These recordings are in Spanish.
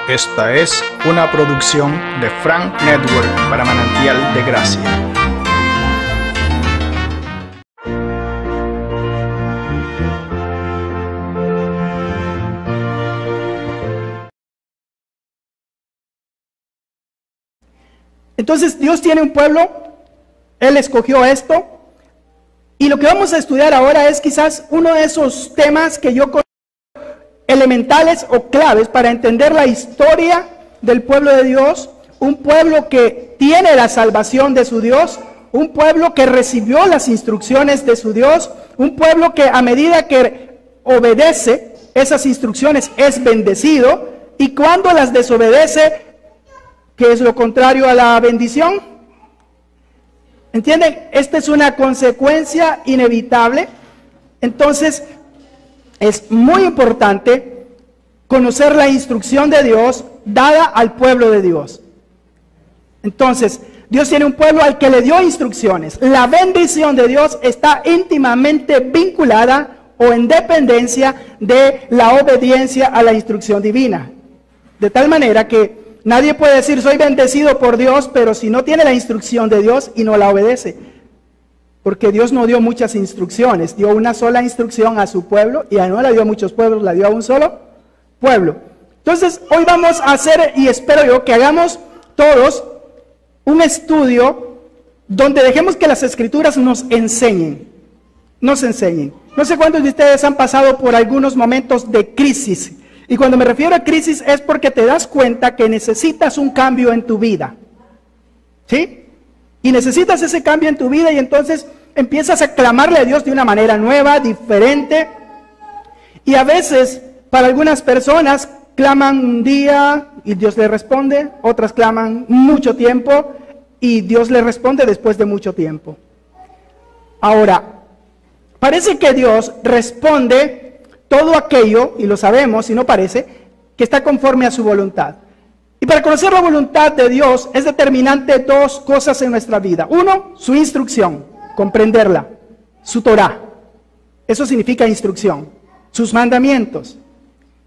Esta es una producción de Frank Network para Manantial de Gracia. Entonces Dios tiene un pueblo, Él escogió esto, y lo que vamos a estudiar ahora es quizás uno de esos temas que yo considero elementales o claves para entender la historia del pueblo de Dios, un pueblo que tiene la salvación de su Dios, un pueblo que recibió las instrucciones de su Dios, un pueblo que a medida que obedece esas instrucciones es bendecido, y cuando las desobedece, ¿qué es lo contrario a la bendición? ¿Entienden? Esta es una consecuencia inevitable. Entonces, es muy importante conocer la instrucción de Dios dada al pueblo de Dios. Entonces, Dios tiene un pueblo al que le dio instrucciones. La bendición de Dios está íntimamente vinculada o en dependencia de la obediencia a la instrucción divina. De tal manera que nadie puede decir soy bendecido por Dios, pero si no tiene la instrucción de Dios y no la obedece. Porque Dios no dio muchas instrucciones, dio una sola instrucción a su pueblo, y no la dio a muchos pueblos, la dio a un solo pueblo. Entonces hoy vamos a hacer, y espero yo que hagamos todos un estudio donde dejemos que las escrituras nos enseñen. No sé cuántos de ustedes han pasado por algunos momentos de crisis. Y cuando me refiero a crisis es porque te das cuenta que necesitas un cambio en tu vida. ¿Sí? Y necesitas ese cambio en tu vida y entonces empiezas a clamarle a Dios de una manera nueva, diferente. Y a veces, para algunas personas, claman un día y Dios les responde. Otras claman mucho tiempo y Dios les responde después de mucho tiempo. Ahora, parece que Dios responde todo aquello, y lo sabemos, y no parece, que está conforme a su voluntad. Y para conocer la voluntad de Dios es determinante dos cosas en nuestra vida. Uno, su instrucción, comprenderla, su Torah. Eso significa instrucción. Sus mandamientos,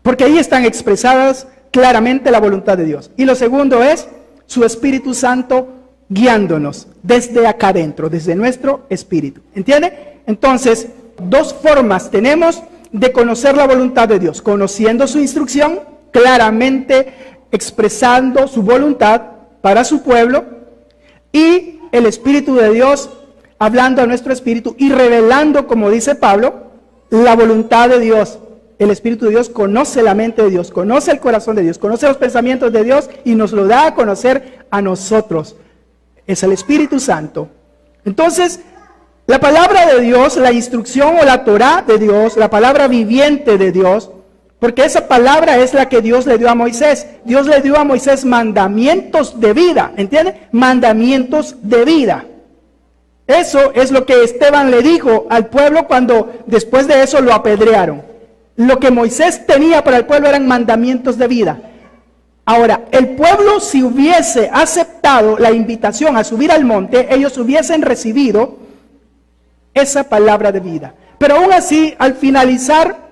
porque ahí están expresadas claramente la voluntad de Dios. Y lo segundo es su Espíritu Santo guiándonos desde acá adentro, desde nuestro espíritu. ¿Entiende? Entonces, dos formas tenemos de conocer la voluntad de Dios: conociendo su instrucción, claramente expresando su voluntad para su pueblo, y el Espíritu de Dios hablando a nuestro espíritu y revelando, como dice Pablo, la voluntad de Dios. El Espíritu de Dios conoce la mente de Dios, conoce el corazón de Dios, conoce los pensamientos de Dios y nos lo da a conocer a nosotros. Es el Espíritu Santo. Entonces, la palabra de Dios, la instrucción o la Torah de Dios, la palabra viviente de Dios, porque esa palabra es la que Dios le dio a Moisés. Dios le dio a Moisés mandamientos de vida, ¿entiende? Mandamientos de vida. Eso es lo que Esteban le dijo al pueblo cuando después de eso lo apedrearon. Lo que Moisés tenía para el pueblo eran mandamientos de vida. Ahora, el pueblo, si hubiese aceptado la invitación a subir al monte, ellos hubiesen recibido esa palabra de vida. Pero aún así, al finalizar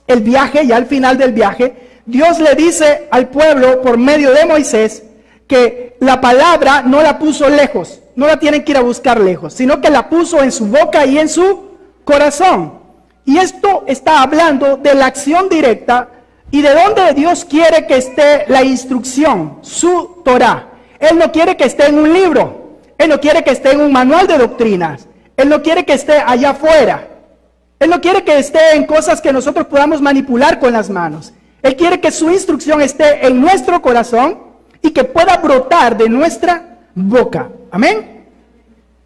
el viaje, ya al final del viaje, Dios le dice al pueblo por medio de Moisés que la palabra no la puso lejos, no la tienen que ir a buscar lejos, sino que la puso en su boca y en su corazón. Y esto está hablando de la acción directa y de dónde Dios quiere que esté la instrucción, su Torah. Él no quiere que esté en un libro, Él no quiere que esté en un manual de doctrinas, Él no quiere que esté allá afuera. Él no quiere que esté en cosas que nosotros podamos manipular con las manos. Él quiere que su instrucción esté en nuestro corazón y que pueda brotar de nuestra boca. Amén.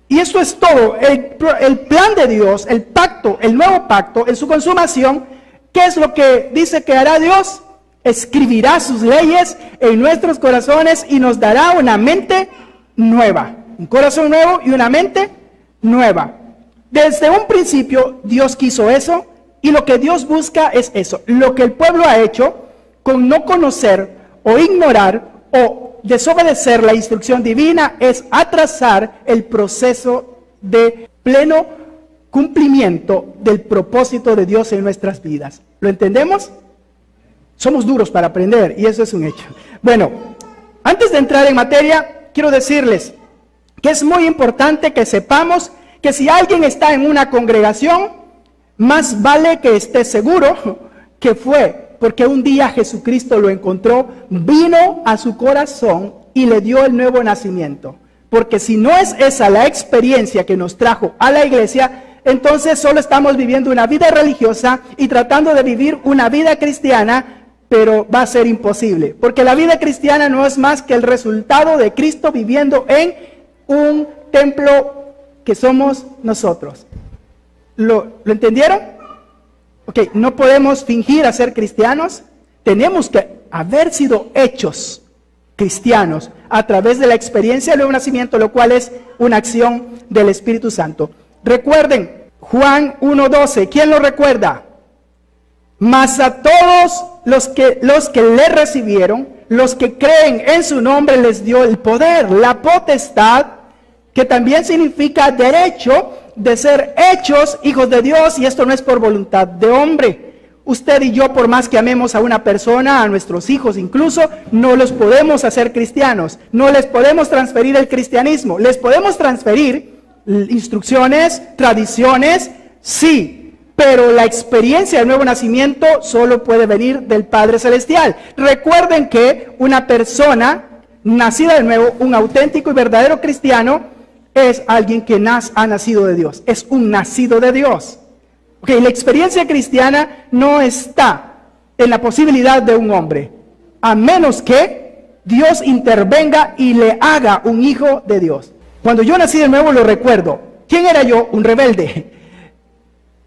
Y eso es todo. El plan de Dios, el pacto, el nuevo pacto, en su consumación, ¿qué es lo que dice que hará Dios? Escribirá sus leyes en nuestros corazones y nos dará una mente nueva. Un corazón nuevo y una mente nueva. Desde un principio Dios quiso eso, y lo que Dios busca es eso. Lo que el pueblo ha hecho con no conocer o ignorar o desobedecer la instrucción divina es atrasar el proceso de pleno cumplimiento del propósito de Dios en nuestras vidas. ¿Lo entendemos? somos duros para aprender y eso es un hecho. Bueno, antes de entrar en materia, quiero decirles que es muy importante que sepamos que si alguien está en una congregación, más vale que esté seguro que fue porque un día Jesucristo lo encontró, vino a su corazón y le dio el nuevo nacimiento. Porque si no es esa la experiencia que nos trajo a la iglesia, entonces solo estamos viviendo una vida religiosa y tratando de vivir una vida cristiana, pero va a ser imposible. Porque la vida cristiana no es más que el resultado de Cristo viviendo en un templo que somos nosotros. ¿Lo entendieron? Ok, no podemos fingir a ser cristianos, tenemos que haber sido hechos cristianos a través de la experiencia del nuevo nacimiento, lo cual es una acción del Espíritu Santo. Recuerden, Juan 1:12, ¿quién lo recuerda? Mas a todos los que le recibieron, los que creen en su nombre, les dio el poder, la potestad, que también significa derecho de ser hechos hijos de Dios, y esto no es por voluntad de hombre. Usted y yo, por más que amemos a una persona, a nuestros hijos incluso, no los podemos hacer cristianos, no les podemos transferir el cristianismo, les podemos transferir instrucciones, tradiciones, sí, pero la experiencia del nuevo nacimiento solo puede venir del Padre Celestial. Recuerden que una persona nacida de nuevo, un auténtico y verdadero cristiano, es alguien que ha nacido de Dios, es un nacido de Dios. Okay, la experiencia cristiana no está en la posibilidad de un hombre, a menos que Dios intervenga y le haga un hijo de Dios. Cuando yo nací de nuevo lo recuerdo. ¿Quién era yo? Un rebelde.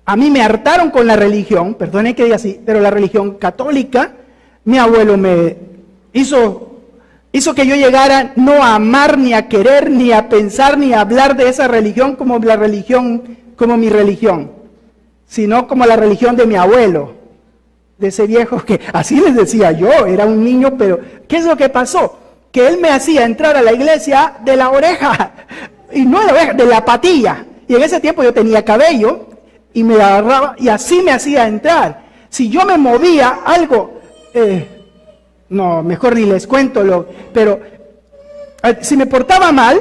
A mí me hartaron con la religión, perdone que diga así, pero la religión católica. Mi abuelo me hizo que yo llegara no a amar, ni a querer, ni a pensar, ni a hablar de esa religión como la religión, como mi religión, sino como la religión de mi abuelo, de ese viejo que así les decía yo, era un niño, pero ¿qué es lo que pasó? Que él me hacía entrar a la iglesia de la oreja, y no de la oreja, de la patilla, y en ese tiempo yo tenía cabello, y me agarraba, y así me hacía entrar. Si yo me movía algo, no, mejor ni les cuento, pero si me portaba mal,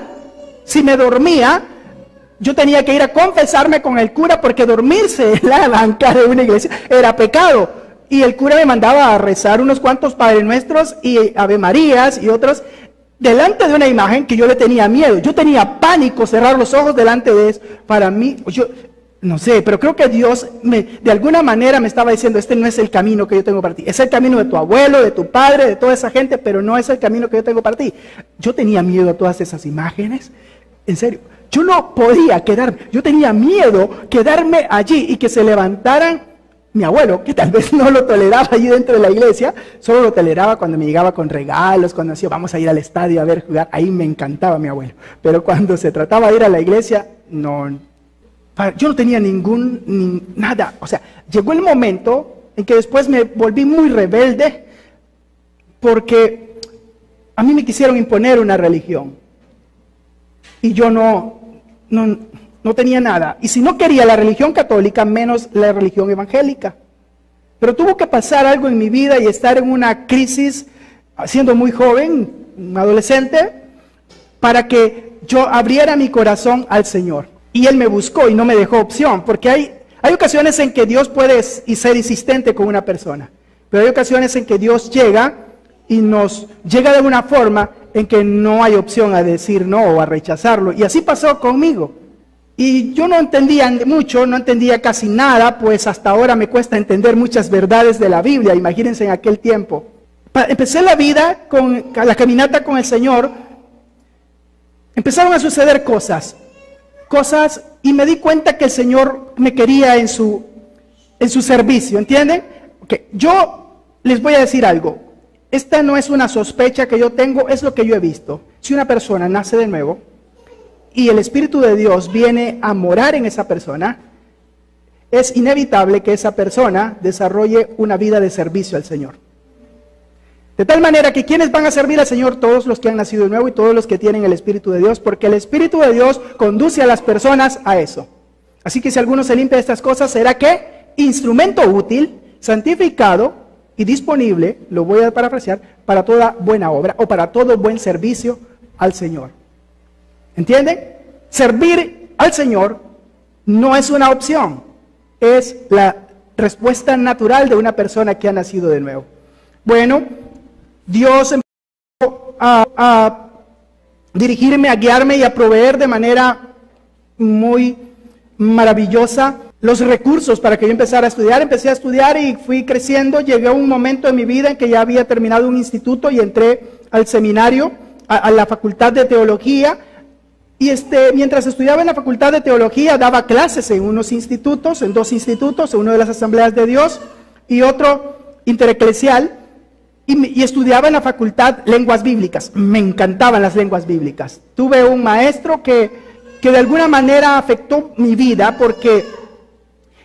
si me dormía, yo tenía que ir a confesarme con el cura, porque dormirse en la banca de una iglesia era pecado. Y el cura me mandaba a rezar unos cuantos Padre Nuestros y Ave Marías y otros, delante de una imagen que yo le tenía miedo. Yo tenía pánico cerrar los ojos delante de eso. Para mí, yo no sé, pero creo que Dios de alguna manera me estaba diciendo, este no es el camino que yo tengo para ti. Es el camino de tu abuelo, de tu padre, de toda esa gente, pero no es el camino que yo tengo para ti. Yo tenía miedo a todas esas imágenes. En serio, yo no podía quedarme. Yo tenía miedo quedarme allí y que se levantaran. Mi abuelo, que tal vez no lo toleraba allí dentro de la iglesia, solo lo toleraba cuando me llegaba con regalos, cuando decía, vamos a ir al estadio a ver jugar. Ahí me encantaba mi abuelo. Pero cuando se trataba de ir a la iglesia, no. Yo no tenía nada, o sea, llegó el momento en que después me volví muy rebelde porque a mí me quisieron imponer una religión y yo no tenía nada. Y si no quería la religión católica, menos la religión evangélica. Pero tuvo que pasar algo en mi vida y estar en una crisis, siendo muy joven, un adolescente, para que yo abriera mi corazón al Señor. Y Él me buscó y no me dejó opción, porque hay ocasiones en que Dios puede ser insistente con una persona, pero hay ocasiones en que Dios llega y nos llega de una forma en que no hay opción a decir no o a rechazarlo. Y así pasó conmigo. Y yo no entendía mucho, no entendía casi nada, pues hasta ahora me cuesta entender muchas verdades de la Biblia, imagínense en aquel tiempo. Empecé la vida, la caminata con el Señor, empezaron a suceder cosas, y me di cuenta que el Señor me quería en su servicio, ¿entienden? Okay. Yo les voy a decir algo, esta no es una sospecha que yo tengo, es lo que yo he visto. Si una persona nace de nuevo y el Espíritu de Dios viene a morar en esa persona, es inevitable que esa persona desarrolle una vida de servicio al Señor. De tal manera que ¿quiénes van a servir al Señor? Todos los que han nacido de nuevo y todos los que tienen el Espíritu de Dios, porque el Espíritu de Dios conduce a las personas a eso. Así que si alguno se limpia de estas cosas, será que instrumento útil, santificado y disponible, lo voy a parafrasear, para toda buena obra o para todo buen servicio al Señor. ¿Entienden? Servir al Señor no es una opción, es la respuesta natural de una persona que ha nacido de nuevo. Bueno, Dios empezó a dirigirme, a guiarme y a proveer de manera muy maravillosa los recursos para que yo empezara a estudiar. Empecé a estudiar y fui creciendo. Llegué a un momento en mi vida en que ya había terminado un instituto y entré al seminario, a la facultad de teología. Y mientras estudiaba en la facultad de teología, daba clases en unos institutos, en dos institutos, en uno de las Asambleas de Dios y otro intereclesial. Y estudiaba en la facultad lenguas bíblicas. Me encantaban las lenguas bíblicas. Tuve un maestro que de alguna manera afectó mi vida porque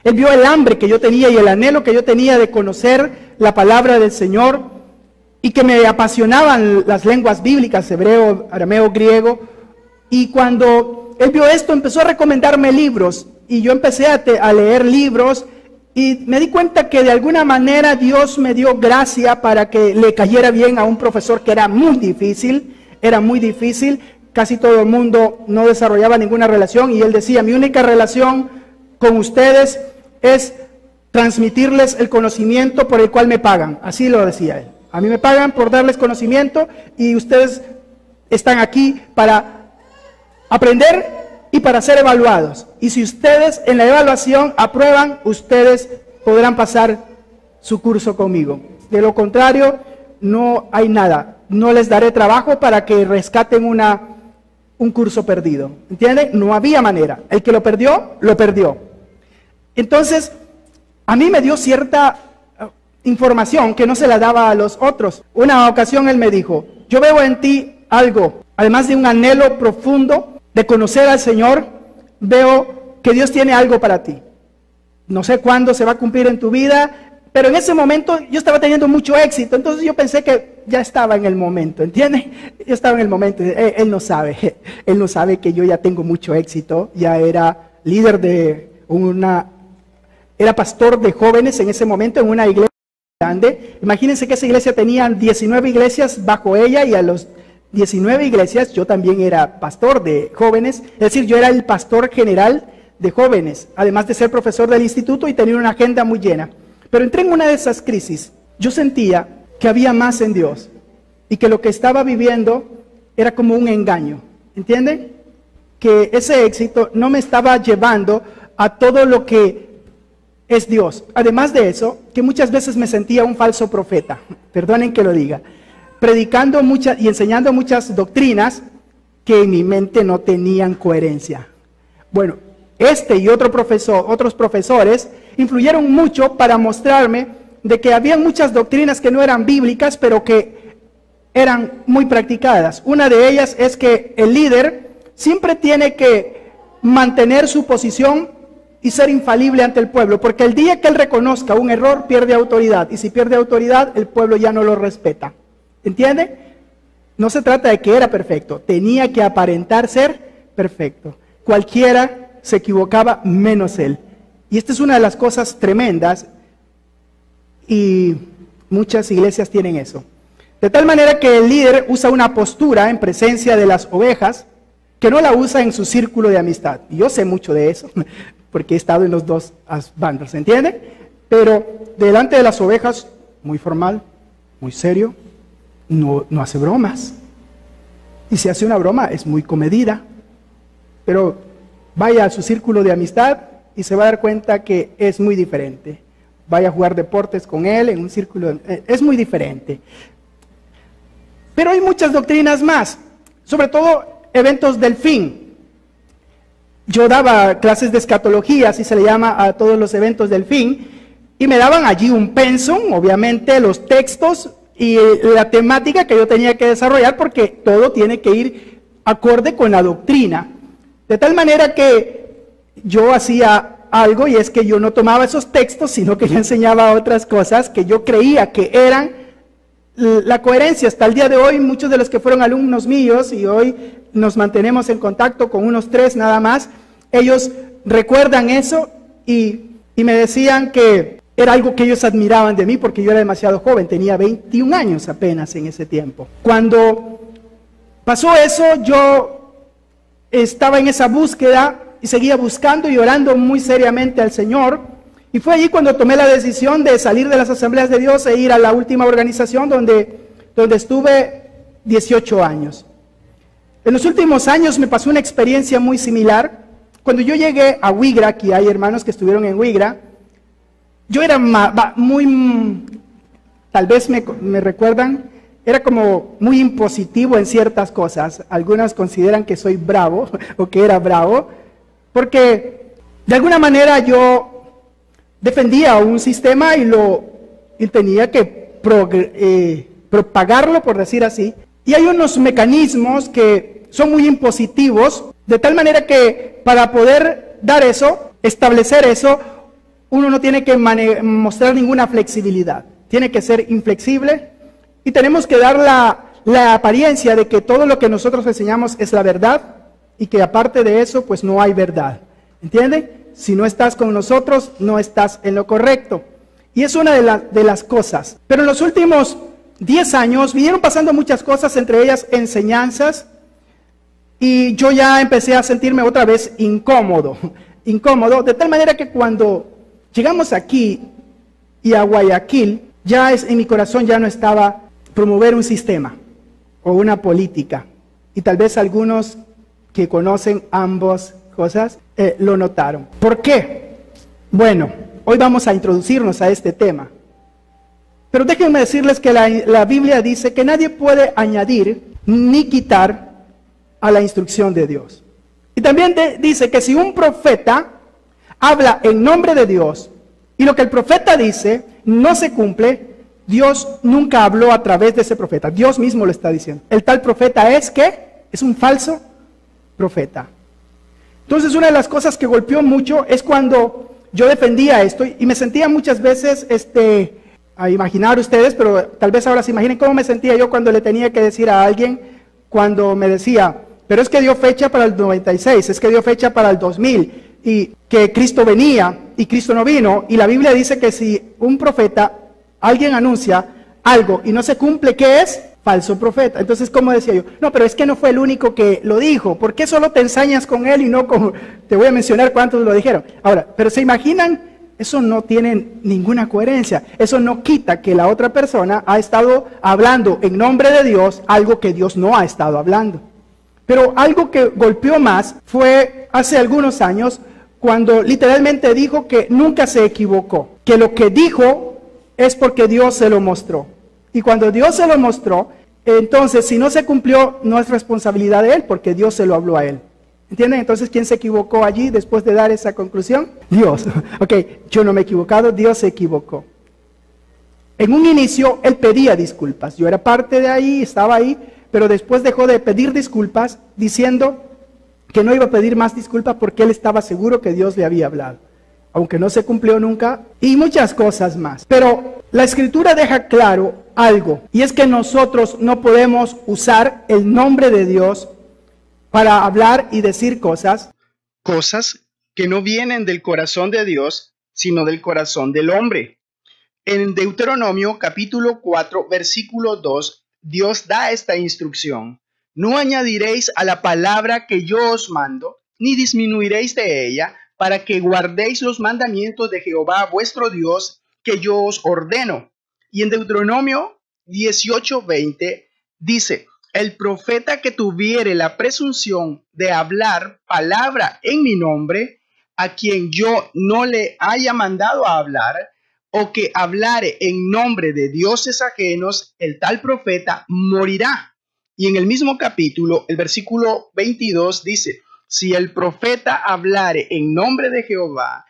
él vio el hambre que yo tenía y el anhelo que yo tenía de conocer la palabra del Señor y que me apasionaban las lenguas bíblicas, hebreo, arameo, griego. Y cuando él vio esto, empezó a recomendarme libros y yo empecé a leer libros y me di cuenta que de alguna manera Dios me dio gracia para que le cayera bien a un profesor que era muy difícil, casi todo el mundo no desarrollaba ninguna relación y él decía, mi única relación con ustedes es transmitirles el conocimiento por el cual me pagan. Así lo decía él. A mí me pagan por darles conocimiento y ustedes están aquí para aprender y para ser evaluados. Y si ustedes en la evaluación aprueban, ustedes podrán pasar su curso conmigo. De lo contrario, no hay nada. No les daré trabajo para que rescaten un curso perdido. ¿Entienden? No había manera. El que lo perdió, lo perdió. Entonces, a mí me dio cierta información que no se la daba a los otros. Una ocasión él me dijo, yo veo en ti algo, además de un anhelo profundo de conocer al Señor, veo que Dios tiene algo para ti. No sé cuándo se va a cumplir en tu vida, pero en ese momento yo estaba teniendo mucho éxito, entonces yo pensé que ya estaba en el momento, ¿entiendes? Yo estaba en el momento, él no sabe que yo ya tengo mucho éxito, ya era líder de era pastor de jóvenes en ese momento en una iglesia grande. Imagínense que esa iglesia tenía 19 iglesias bajo ella y a los 19 iglesias yo también era pastor de jóvenes, es decir, yo era el pastor general de jóvenes, además de ser profesor del instituto y tener una agenda muy llena. Pero entré en una de esas crisis, yo sentía que había más en Dios y que lo que estaba viviendo era como un engaño, ¿entienden? Que ese éxito no me estaba llevando a todo lo que es Dios. Además de eso, que muchas veces me sentía un falso profeta, perdonen que lo diga, predicando muchas y enseñando muchas doctrinas que en mi mente no tenían coherencia. Bueno, y otros profesores influyeron mucho para mostrarme de que había muchas doctrinas que no eran bíblicas, pero que eran muy practicadas. Una de ellas es que el líder siempre tiene que mantener su posición y ser infalible ante el pueblo, porque el día que él reconozca un error, pierde autoridad, y si pierde autoridad, el pueblo ya no lo respeta. ¿Entiende? No se trata de que era perfecto, tenía que aparentar ser perfecto. Cualquiera se equivocaba menos él. Y esta es una de las cosas tremendas, y muchas iglesias tienen eso. De tal manera que el líder usa una postura en presencia de las ovejas, que no la usa en su círculo de amistad. Y yo sé mucho de eso, porque he estado en los dos bandos, ¿se entiende? Pero delante de las ovejas, muy formal, muy serio, no hace bromas. Y si hace una broma, es muy comedida. Pero vaya a su círculo de amistad y se va a dar cuenta que es muy diferente. Vaya a jugar deportes con él en un círculo, es muy diferente. Pero hay muchas doctrinas más, sobre todo eventos del fin. Yo daba clases de escatología, así se le llama a todos los eventos del fin, y me daban allí un pensum, obviamente los textos y la temática que yo tenía que desarrollar, porque todo tiene que ir acorde con la doctrina. De tal manera que yo hacía algo, y es que yo no tomaba esos textos, sino que yo enseñaba otras cosas que yo creía que eran la coherencia. Hasta el día de hoy, muchos de los que fueron alumnos míos, y hoy nos mantenemos en contacto con unos 3 nada más, ellos recuerdan eso y me decían que era algo que ellos admiraban de mí porque yo era demasiado joven, tenía 21 años apenas en ese tiempo. Cuando pasó eso, yo estaba en esa búsqueda y seguía buscando y orando muy seriamente al Señor. Y fue allí cuando tomé la decisión de salir de las Asambleas de Dios e ir a la última organización donde estuve 18 años. En los últimos años me pasó una experiencia muy similar. Cuando yo llegué a Wigra, aquí hay hermanos que estuvieron en Wigra, yo era muy, tal vez me recuerdan, era como muy impositivo en ciertas cosas. Algunos consideran que soy bravo o que era bravo, porque de alguna manera yo defendía un sistema y tenía que propagarlo, por decir así. Y hay unos mecanismos que son muy impositivos, de tal manera que para poder dar eso, establecer eso, uno no tiene que mostrar ninguna flexibilidad. Tiene que ser inflexible y tenemos que dar la apariencia de que todo lo que nosotros enseñamos es la verdad y que aparte de eso, pues no hay verdad. ¿Entienden? Si no estás con nosotros, no estás en lo correcto. Y es una de las cosas. Pero en los últimos 10 años vinieron pasando muchas cosas, entre ellas enseñanzas, y yo ya empecé a sentirme otra vez incómodo, de tal manera que cuando llegamos aquí y a Guayaquil, ya en mi corazón ya no estaba promover un sistema o una política, y tal vez algunos que conocen ambas cosas lo notaron. ¿Por qué? Bueno, hoy vamos a introducirnos a este tema. Pero déjenme decirles que la Biblia dice que nadie puede añadir ni quitar a la instrucción de Dios. Y también dice que si un profeta habla en nombre de Dios y lo que el profeta dice no se cumple, Dios nunca habló a través de ese profeta. Dios mismo lo está diciendo. El tal profeta es ¿qué? Es un falso profeta. Entonces una de las cosas que golpeó mucho es cuando yo defendía esto y me sentía muchas veces a imaginar ustedes, pero tal vez ahora se imaginen cómo me sentía yo cuando le tenía que decir a alguien, cuando me decía, pero es que dio fecha para el 96, es que dio fecha para el 2000, y que Cristo venía y Cristo no vino, y la Biblia dice que si un profeta, alguien anuncia algo y no se cumple, ¿qué es? Falso profeta. Entonces, ¿cómo decía yo? No, pero es que no fue el único que lo dijo. ¿Por qué solo te ensañas con él y no con... Te voy a mencionar cuántos lo dijeron. Ahora, pero ¿se imaginan? Eso no tiene ninguna coherencia. Eso no quita que la otra persona ha estado hablando en nombre de Dios algo que Dios no ha estado hablando. Pero algo que golpeó más fue hace algunos años cuando literalmente dijo que nunca se equivocó. Que lo que dijo es porque Dios se lo mostró. Y cuando Dios se lo mostró, entonces si no se cumplió, no es responsabilidad de él, porque Dios se lo habló a él. ¿Entienden? Entonces, ¿quién se equivocó allí después de dar esa conclusión? Dios. Ok, yo no me he equivocado, Dios se equivocó. En un inicio, él pedía disculpas. Yo era parte de ahí, estaba ahí, pero después dejó de pedir disculpas, diciendo que no iba a pedir más disculpas porque él estaba seguro que Dios le había hablado. Aunque no se cumplió nunca, y muchas cosas más. Pero la Escritura deja claro algo, y es que nosotros no podemos usar el nombre de Dios para hablar y decir cosas que no vienen del corazón de Dios, sino del corazón del hombre. En Deuteronomio capítulo 4, versículo 2, Dios da esta instrucción: no añadiréis a la palabra que yo os mando, ni disminuiréis de ella, para que guardéis los mandamientos de Jehová vuestro Dios, que yo os ordeno. Y en Deuteronomio 18:20 dice: el profeta que tuviere la presunción de hablar palabra en mi nombre, a quien yo no le haya mandado a hablar, o que hablare en nombre de dioses ajenos, el tal profeta morirá. Y en el mismo capítulo, el versículo 22 dice: si el profeta hablare en nombre de Jehová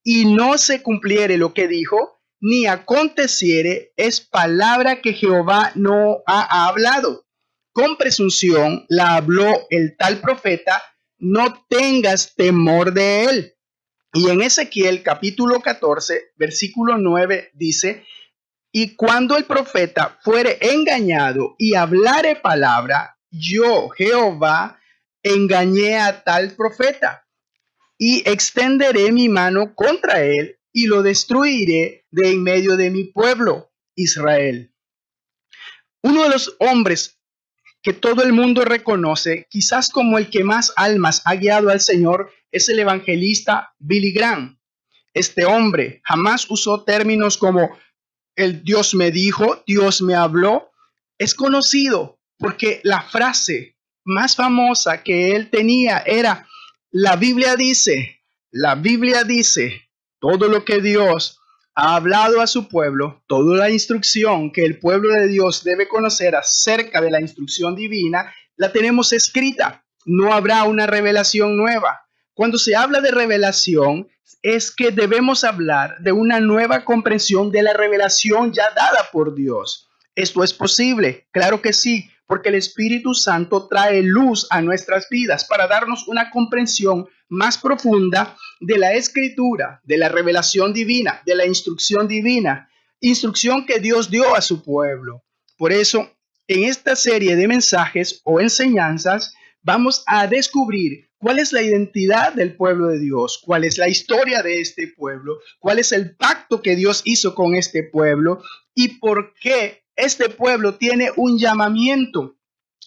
y no se cumpliere lo que dijo, ni aconteciere, es palabra que Jehová no ha hablado. Con presunción la habló el tal profeta, no tengas temor de él. Y en Ezequiel capítulo 14, versículo 9 dice: y cuando el profeta fuere engañado y hablare palabra, yo, Jehová, engañé a tal profeta, y extenderé mi mano contra él, y lo destruiré de en medio de mi pueblo, Israel. Uno de los hombres que todo el mundo reconoce, quizás como el que más almas ha guiado al Señor, es el evangelista Billy Graham. Este hombre jamás usó términos como el Dios me dijo, Dios me habló. Es conocido porque la frase más famosa que él tenía era: la Biblia dice, todo lo que Dios ha hablado a su pueblo, toda la instrucción que el pueblo de Dios debe conocer acerca de la instrucción divina, la tenemos escrita. No habrá una revelación nueva. Cuando se habla de revelación, es que debemos hablar de una nueva comprensión de la revelación ya dada por Dios. ¿Esto es posible? Claro que sí, porque el Espíritu Santo trae luz a nuestras vidas para darnos una comprensión más profunda de la Escritura, de la revelación divina, de la instrucción divina, instrucción que Dios dio a su pueblo. Por eso, en esta serie de mensajes o enseñanzas, vamos a descubrir cuál es la identidad del pueblo de Dios, cuál es la historia de este pueblo, cuál es el pacto que Dios hizo con este pueblo y por qué este pueblo tiene un llamamiento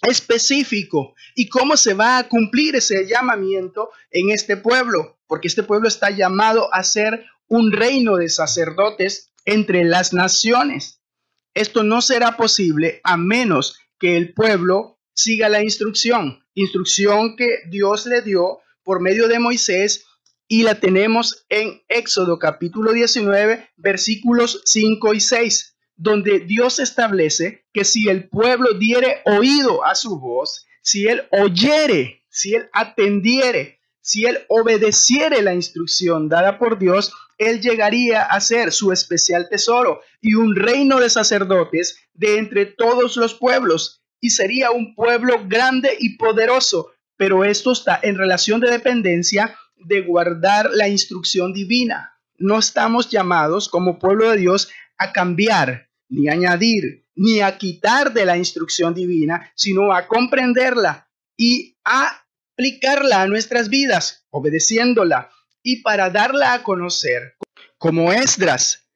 específico y cómo se va a cumplir ese llamamiento en este pueblo, porque este pueblo está llamado a ser un reino de sacerdotes entre las naciones. Esto no será posible a menos que el pueblo siga la instrucción que Dios le dio por medio de Moisés, y la tenemos en Éxodo capítulo 19, versículos 5 y 6, donde Dios establece que si el pueblo diere oído a su voz, si él oyere, si él atendiere, si él obedeciere la instrucción dada por Dios, él llegaría a ser su especial tesoro y un reino de sacerdotes de entre todos los pueblos, y sería un pueblo grande y poderoso, pero esto está en relación de dependencia de guardar la instrucción divina. No estamos llamados como pueblo de Dios a cambiar, ni a añadir, ni a quitar de la instrucción divina, sino a comprenderla y a aplicarla a nuestras vidas, obedeciéndola, y para darla a conocer, como Esdras,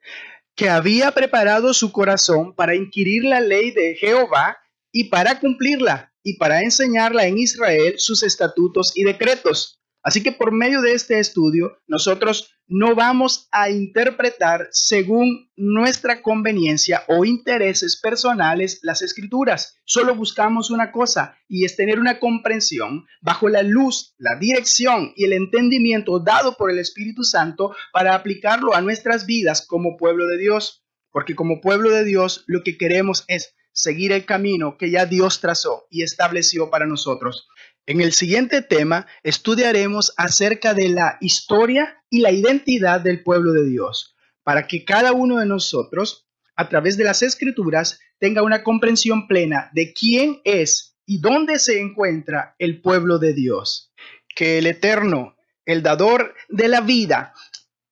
que había preparado su corazón para inquirir la ley de Jehová y para cumplirla, y para enseñarla en Israel sus estatutos y decretos. Así que por medio de este estudio, nosotros no vamos a interpretar según nuestra conveniencia o intereses personales las escrituras. Solo buscamos una cosa, y es tener una comprensión bajo la luz, la dirección y el entendimiento dado por el Espíritu Santo para aplicarlo a nuestras vidas como pueblo de Dios. Porque como pueblo de Dios, lo que queremos es seguir el camino que ya Dios trazó y estableció para nosotros. En el siguiente tema estudiaremos acerca de la historia y la identidad del pueblo de Dios, para que cada uno de nosotros, a través de las Escrituras, tenga una comprensión plena de quién es y dónde se encuentra el pueblo de Dios. Que el Eterno, el dador de la vida,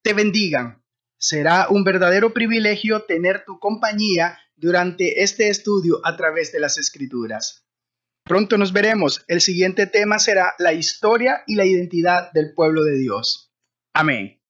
te bendiga. Será un verdadero privilegio tener tu compañía durante este estudio a través de las Escrituras. Pronto nos veremos. El siguiente tema será la historia y la identidad del pueblo de Dios. Amén.